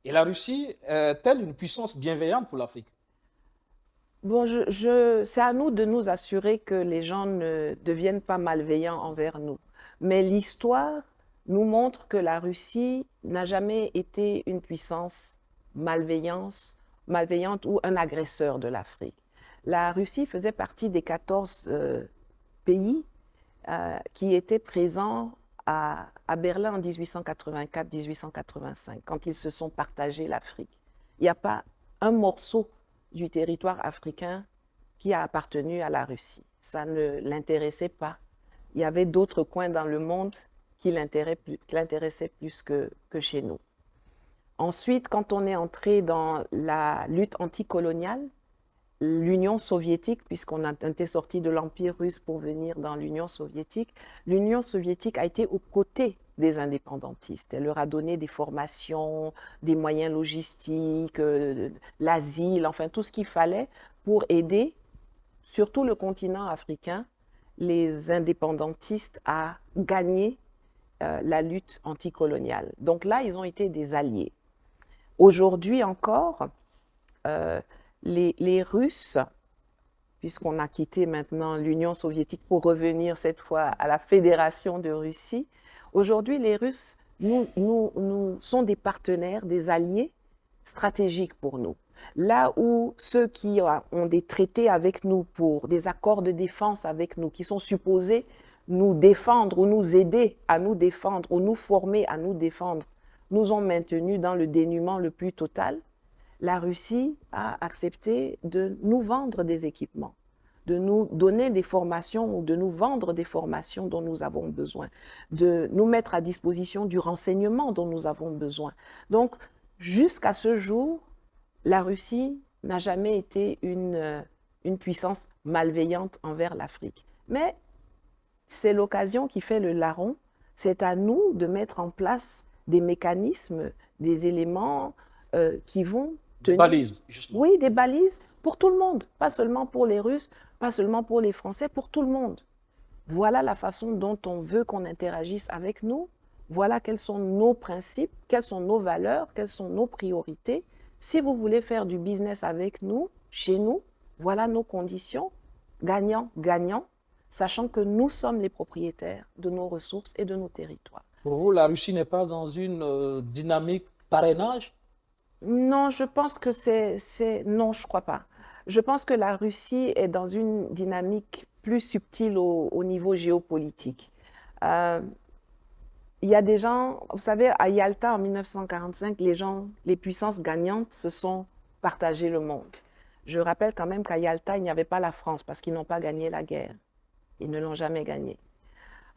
Et la Russie est-elle une puissance bienveillante pour l'Afrique? Bon, c'est à nous de nous assurer que les gens ne deviennent pas malveillants envers nous. Mais l'histoire nous montre que la Russie n'a jamais été une puissance malveillante ou un agresseur de l'Afrique. La Russie faisait partie des 14 pays qui étaient présents à Berlin en 1884-1885, quand ils se sont partagés l'Afrique. Il n'y a pas un morceau du territoire africain qui a appartenu à la Russie. Ça ne l'intéressait pas. Il y avait d'autres coins dans le monde qui l'intéressaient plus que chez nous. Ensuite, quand on est entré dans la lutte anticoloniale, l'Union soviétique, puisqu'on a été sorti de l'Empire russe pour venir dans l'Union soviétique a été aux côtés des indépendantistes. Elle leur a donné des formations, des moyens logistiques, l'asile, enfin tout ce qu'il fallait pour aider, surtout le continent africain, les indépendantistes à gagner la lutte anticoloniale. Donc là, ils ont été des alliés. Aujourd'hui encore, euh, les Russes, puisqu'on a quitté maintenant l'Union soviétique pour revenir cette fois à la Fédération de Russie, aujourd'hui les Russes nous sont des partenaires, des alliés stratégiques pour nous. Là où ceux qui ont des traités avec nous pour des accords de défense avec nous, qui sont supposés nous défendre ou nous aider à nous défendre ou nous former à nous défendre, nous ont maintenus dans le dénuement le plus total, la Russie a accepté de nous vendre des équipements, de nous donner des formations ou de nous vendre des formations dont nous avons besoin, de nous mettre à disposition du renseignement dont nous avons besoin. Donc, jusqu'à ce jour, la Russie n'a jamais été une puissance malveillante envers l'Afrique. Mais c'est l'occasion qui fait le larron. C'est à nous de mettre en place des mécanismes, des éléments qui vont Des tenir, balises, justement. oui, des balises pour tout le monde, pas seulement pour les Russes, pas seulement pour les Français, pour tout le monde. Voilà la façon dont on veut qu'on interagisse avec nous. Voilà quels sont nos principes, quelles sont nos valeurs, quelles sont nos priorités. Si vous voulez faire du business avec nous, chez nous, voilà nos conditions, gagnant, gagnant, sachant que nous sommes les propriétaires de nos ressources et de nos territoires. Pour vous, la Russie n'est pas dans une dynamique parrainage? Non, je pense que non, je crois pas. Je pense que la Russie est dans une dynamique plus subtile au niveau géopolitique. Euh, il y a des gens, vous savez, à Yalta en 1945, les puissances gagnantes se sont partagées le monde. Je rappelle quand même qu'à Yalta, il n'y avait pas la France parce qu'ils n'ont pas gagné la guerre. Ils ne l'ont jamais gagnée.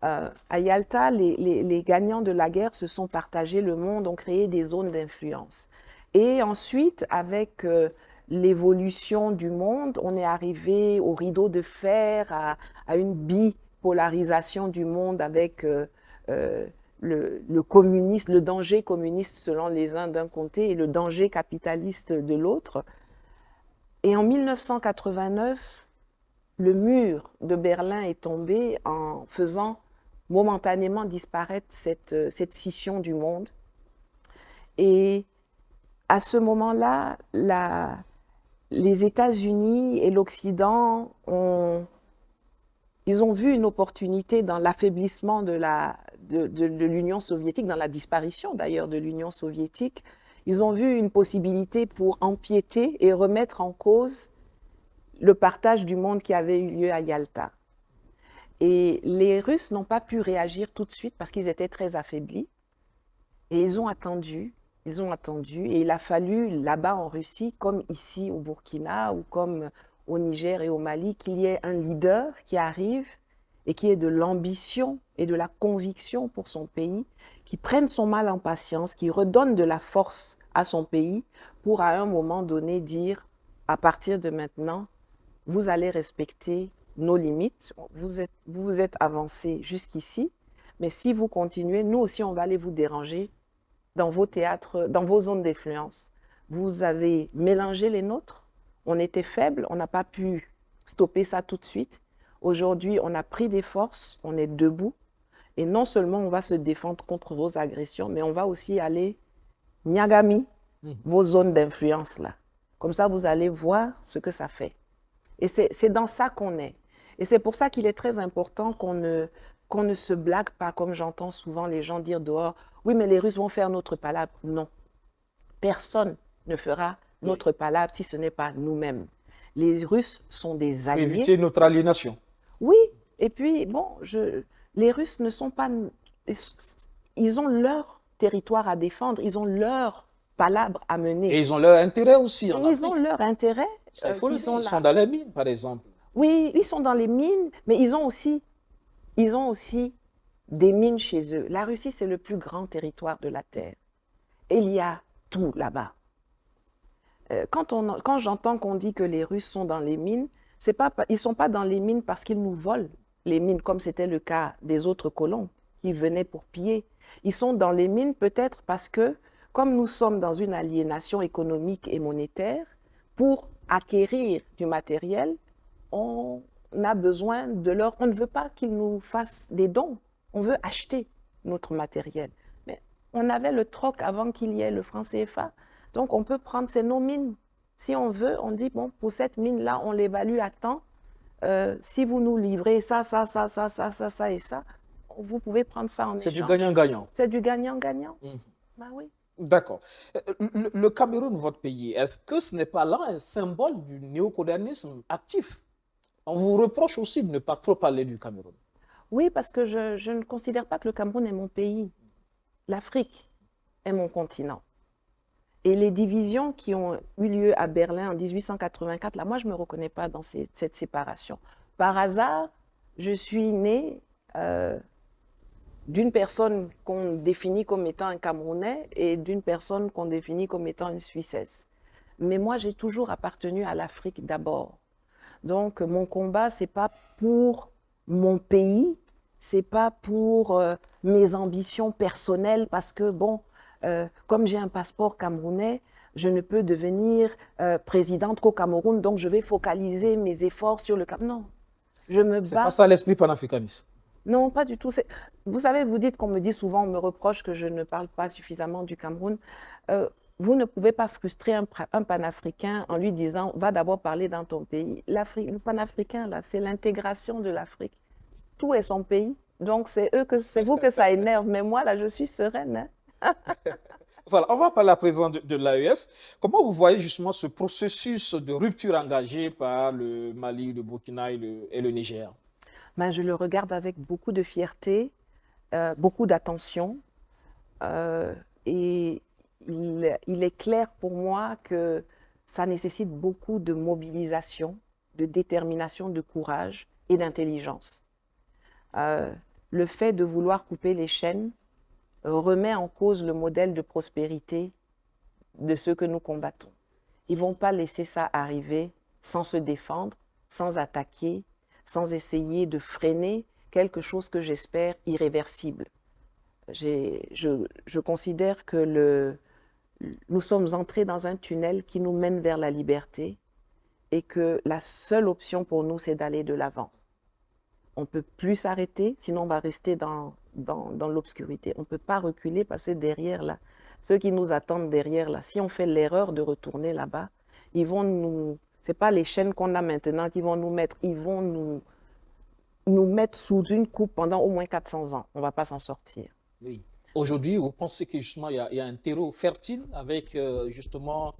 À Yalta, les gagnants de la guerre se sont partagés le monde, ont créé des zones d'influence. Et ensuite, avec l'évolution du monde, on est arrivé au rideau de fer, à une bipolarisation du monde avec le communiste, le danger communiste selon les uns d'un côté et le danger capitaliste de l'autre. Et en 1989, le mur de Berlin est tombé en faisant momentanément disparaître cette scission du monde. Et à ce moment-là, les États-Unis et l'Occident ils ont vu une opportunité dans l'affaiblissement de l'Union soviétique, dans la disparition d'ailleurs de l'Union soviétique. Ils ont vu une possibilité pour empiéter et remettre en cause le partage du monde qui avait eu lieu à Yalta. Et les Russes n'ont pas pu réagir tout de suite parce qu'ils étaient très affaiblis. Et ils ont attendu, et il a fallu là-bas en Russie, comme ici au Burkina ou comme au Niger et au Mali, qu'il y ait un leader qui arrive et qui ait de l'ambition et de la conviction pour son pays, qui prenne son mal en patience, qui redonne de la force à son pays pour à un moment donné dire, à partir de maintenant, vous allez respecter nos limites, vous vous êtes avancé jusqu'ici, mais si vous continuez, nous aussi, on va aller vous déranger dans vos théâtres, dans vos zones d'influence. Vous avez mélangé les nôtres, on était faibles, on n'a pas pu stopper ça tout de suite. Aujourd'hui, on a pris des forces, on est debout, et non seulement on va se défendre contre vos agressions, mais on va aussi aller Nyagami, vos zones d'influence là. Comme ça, vous allez voir ce que ça fait. Et c'est dans ça qu'on est. Et c'est pour ça qu'il est très important qu'on ne se blague pas, comme j'entends souvent les gens dire dehors, oui, mais les Russes vont faire notre palabre. Non. Personne ne fera notre palabre si ce n'est pas nous-mêmes. Les Russes sont des alliés. Pour éviter notre aliénation. Oui, et puis, bon, les Russes ne sont pas... Ils ont leur territoire à défendre, ils ont leur palabre à mener. Et ils ont leur intérêt aussi. Ils ont leur intérêt. Ça, il faut le dire, ils sont dans les mines, par exemple. Oui, ils sont dans les mines, mais ils ont aussi des mines chez eux. La Russie, c'est le plus grand territoire de la Terre. Et il y a tout là-bas. Quand j'entends qu'on dit que les Russes sont dans les mines, ils ne sont pas dans les mines parce qu'ils nous volent les mines, comme c'était le cas des autres colons qui venaient pour piller. Ils sont dans les mines peut-être parce que, comme nous sommes dans une aliénation économique et monétaire, pour acquérir du matériel, on a besoin de leur... On ne veut pas qu'ils nous fassent des dons. On veut acheter notre matériel. Mais on avait le troc avant qu'il y ait le franc CFA. Donc, on peut prendre, c'est nos mines. Si on veut, on dit, bon, pour cette mine-là, on l'évalue à temps. Si vous nous livrez ça et ça, vous pouvez prendre ça en échange. C'est du gagnant-gagnant. C'est du gagnant-gagnant. Ben oui. D'accord. Le Cameroun, votre pays, est-ce que ce n'est pas là un symbole du néocolonialisme actif? On vous reproche aussi de ne pas trop parler du Cameroun. Oui, parce que je ne considère pas que le Cameroun est mon pays. L'Afrique est mon continent. Et les divisions qui ont eu lieu à Berlin en 1884, là, moi, je ne me reconnais pas dans cette séparation. Par hasard, je suis née d'une personne qu'on définit comme étant un Camerounais et d'une personne qu'on définit comme étant une Suissesse. Mais moi, j'ai toujours appartenu à l'Afrique d'abord. Donc, mon combat, ce n'est pas pour mon pays, ce n'est pas pour mes ambitions personnelles, parce que, bon, comme j'ai un passeport camerounais, je ne peux devenir présidente qu'au Cameroun, donc je vais focaliser mes efforts sur le Cameroun. Non, je me bats... C'est pas ça l'esprit panafricaniste. Non, pas du tout. Vous savez, vous dites qu'on me dit souvent, on me reproche que je ne parle pas suffisamment du Cameroun. Vous ne pouvez pas frustrer un panafricain en lui disant, va d'abord parler dans ton pays. Le panafricain, là, c'est l'intégration de l'Afrique. Tout est son pays. Donc, c'est vous que ça énerve. Mais moi, là, je suis sereine. Hein. Voilà, on va parler à présent de l'AES. Comment vous voyez justement ce processus de rupture engagé par le Mali, le Burkina et le Niger? Ben, je le regarde avec beaucoup de fierté, beaucoup d'attention. Et il est clair pour moi que ça nécessite beaucoup de mobilisation, de détermination, de courage et d'intelligence. Le fait de vouloir couper les chaînes remet en cause le modèle de prospérité de ceux que nous combattons. Ils ne vont pas laisser ça arriver sans se défendre, sans attaquer, sans essayer de freiner quelque chose que j'espère irréversible. Je considère que nous sommes entrés dans un tunnel qui nous mène vers la liberté et que la seule option pour nous, c'est d'aller de l'avant. On ne peut plus s'arrêter, sinon on va rester dans l'obscurité. On ne peut pas reculer parce que derrière, là, ceux qui nous attendent derrière, là, si on fait l'erreur de retourner là-bas, ils vont nous... Ce n'est pas les chaînes qu'on a maintenant qui vont nous mettre, ils vont nous mettre sous une coupe pendant au moins 400 ans. On ne va pas s'en sortir. Oui. Aujourd'hui, vous pensez que justement il y a un terreau fertile avec justement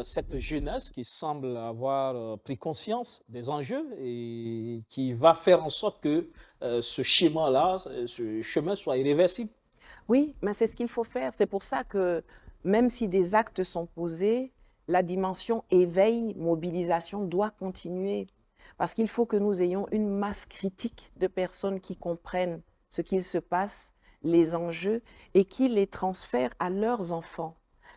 cette jeunesse qui semble avoir pris conscience des enjeux et qui va faire en sorte que ce schéma-là, ce chemin soit irréversible? Oui, mais c'est ce qu'il faut faire. C'est pour ça que même si des actes sont posés, la dimension éveil, mobilisation doit continuer. Parce qu'il faut que nous ayons une masse critique de personnes qui comprennent ce qu'il se passe, les enjeux, et qui les transfèrent à leurs enfants.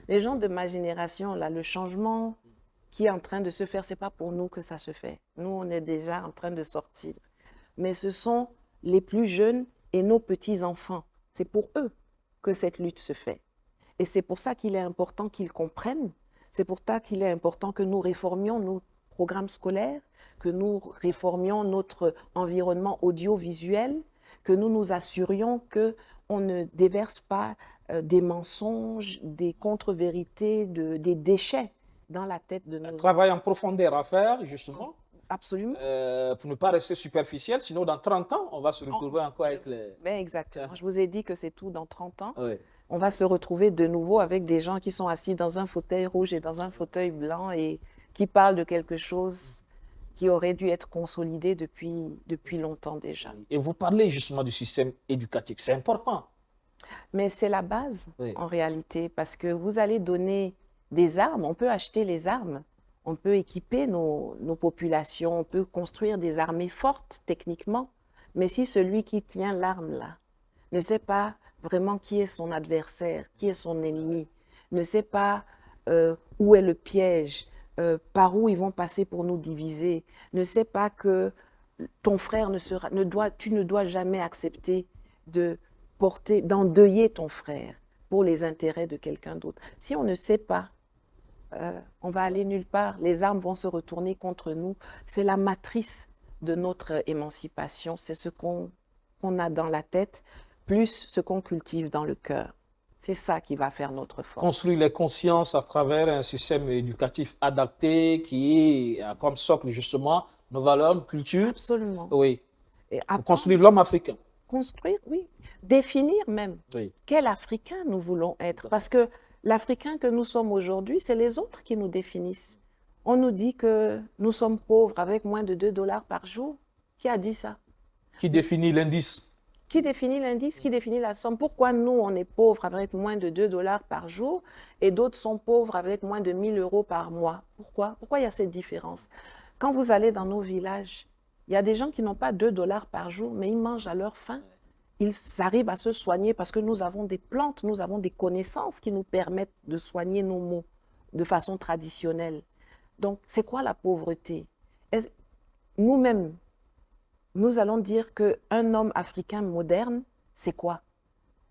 Les gens de ma génération, là, le changement qui est en train de se faire, ce n'est pas pour nous que ça se fait. Nous, on est déjà en train de sortir. Mais ce sont les plus jeunes et nos petits-enfants. C'est pour eux que cette lutte se fait. Et c'est pour ça qu'il est important qu'ils comprennent. C'est pour ça qu'il est important que nous réformions nos programmes scolaires, que nous réformions notre environnement audiovisuel, que nous nous assurions qu'on ne déverse pas des mensonges, des contre-vérités, des déchets dans la tête de Un nos... travail en profondeur à faire, justement, Absolument. pour ne pas rester superficiel. Sinon, dans 30 ans, on va se retrouver encore avec les... Ben exactement. Je vous ai dit que c'est tout dans 30 ans. Oui. On va se retrouver de nouveau avec des gens qui sont assis dans un fauteuil rouge et dans un fauteuil blanc et qui parlent de quelque chose qui aurait dû être consolidé depuis longtemps déjà. Et vous parlez justement du système éducatif. C'est important. Mais c'est la base Oui. en réalité parce que vous allez donner des armes, on peut acheter les armes, on peut équiper nos populations, on peut construire des armées fortes techniquement, mais si celui qui tient l'arme là ne sait pas vraiment qui est son adversaire, qui est son ennemi, ne sait pas où est le piège, par où ils vont passer pour nous diviser, ne sait pas que ton frère tu ne dois jamais accepter d'endeuiller ton frère pour les intérêts de quelqu'un d'autre. Si on ne sait pas, on va aller nulle part. Les armes vont se retourner contre nous. C'est la matrice de notre émancipation. C'est ce qu'on a dans la tête, plus ce qu'on cultive dans le cœur. C'est ça qui va faire notre force. Construire les consciences à travers un système éducatif adapté qui a comme socle justement nos valeurs, nos cultures. Absolument. Oui. Et Pour construire l'homme africain. construire, oui. Définir même Oui. quel Africain nous voulons être. Parce que l'Africain que nous sommes aujourd'hui, c'est les autres qui nous définissent. On nous dit que nous sommes pauvres avec moins de 2 dollars par jour. Qui a dit ça? Qui définit l'indice? Qui définit l'indice? Qui définit la somme? Pourquoi nous, on est pauvres avec moins de 2 dollars par jour et d'autres sont pauvres avec moins de 1 000 euros par mois? Pourquoi? Pourquoi il y a cette différence? Quand vous allez dans nos villages, il y a des gens qui n'ont pas 2 dollars par jour, mais ils mangent à leur faim. Ils arrivent à se soigner parce que nous avons des plantes, nous avons des connaissances qui nous permettent de soigner nos maux de façon traditionnelle. Donc, c'est quoi la pauvreté? Nous-mêmes, nous allons dire qu'un homme africain moderne, c'est quoi?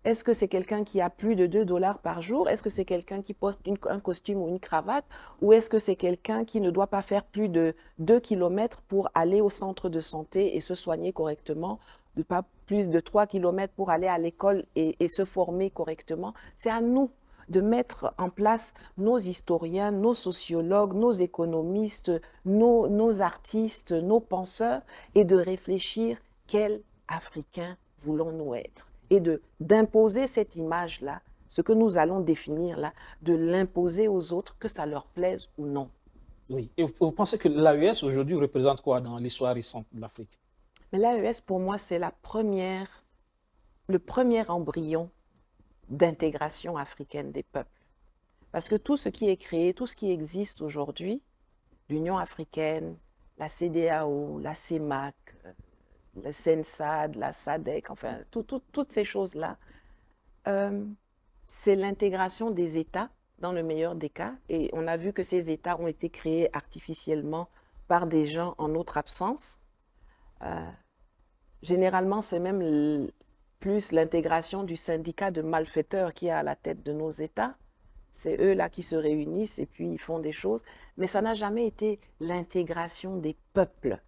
Est-ce que c'est quelqu'un qui a plus de 2 dollars par jour? Est-ce que c'est quelqu'un qui porte un costume ou une cravate? Ou est-ce que c'est quelqu'un qui ne doit pas faire plus de 2 kilomètres pour aller au centre de santé et se soigner correctement? De pas plus de 3 kilomètres pour aller à l'école et se former correctement? C'est à nous de mettre en place nos historiens, nos sociologues, nos économistes, nos artistes, nos penseurs et de réfléchir quel Africain voulons-nous être et d'imposer cette image-là, ce que nous allons définir là, de l'imposer aux autres, que ça leur plaise ou non. Oui. Et vous pensez que l'AES aujourd'hui représente quoi dans l'histoire récente de l'Afrique? Mais l'AES, pour moi, c'est le premier embryon d'intégration africaine des peuples. Parce que tout ce qui est créé, tout ce qui existe aujourd'hui, l'Union africaine, la CEDEAO, la CEMAC, le CENSAD, la SADC, enfin, toutes ces choses-là, c'est l'intégration des États dans le meilleur des cas. Et on a vu que ces États ont été créés artificiellement par des gens en notre absence. Généralement, c'est même plus l'intégration du syndicat de malfaiteurs qui est à la tête de nos États. C'est eux-là qui se réunissent et puis ils font des choses. Mais ça n'a jamais été l'intégration des peuples.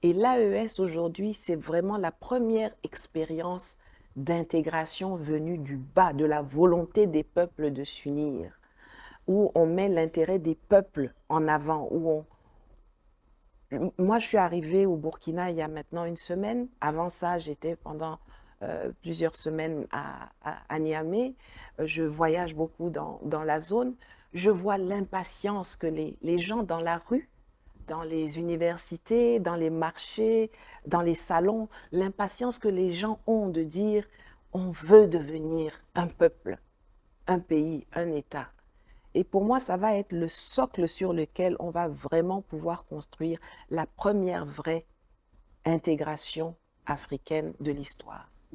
Et l'AES aujourd'hui, c'est vraiment la première expérience d'intégration venue du bas, de la volonté des peuples de s'unir, où on met l'intérêt des peuples en avant, Moi, je suis arrivée au Burkina il y a maintenant une semaine. Avant ça, j'étais pendant plusieurs semaines à Niamey. Je voyage beaucoup dans la zone. Je vois l'impatience que les gens dans la rue, dans les universités, dans les marchés, dans les salons, l'impatience que les gens ont de dire on veut devenir un peuple, un pays, un État. Et pour moi, ça va être le socle sur lequel on va vraiment pouvoir construire la première vraie intégration africaine de l'histoire.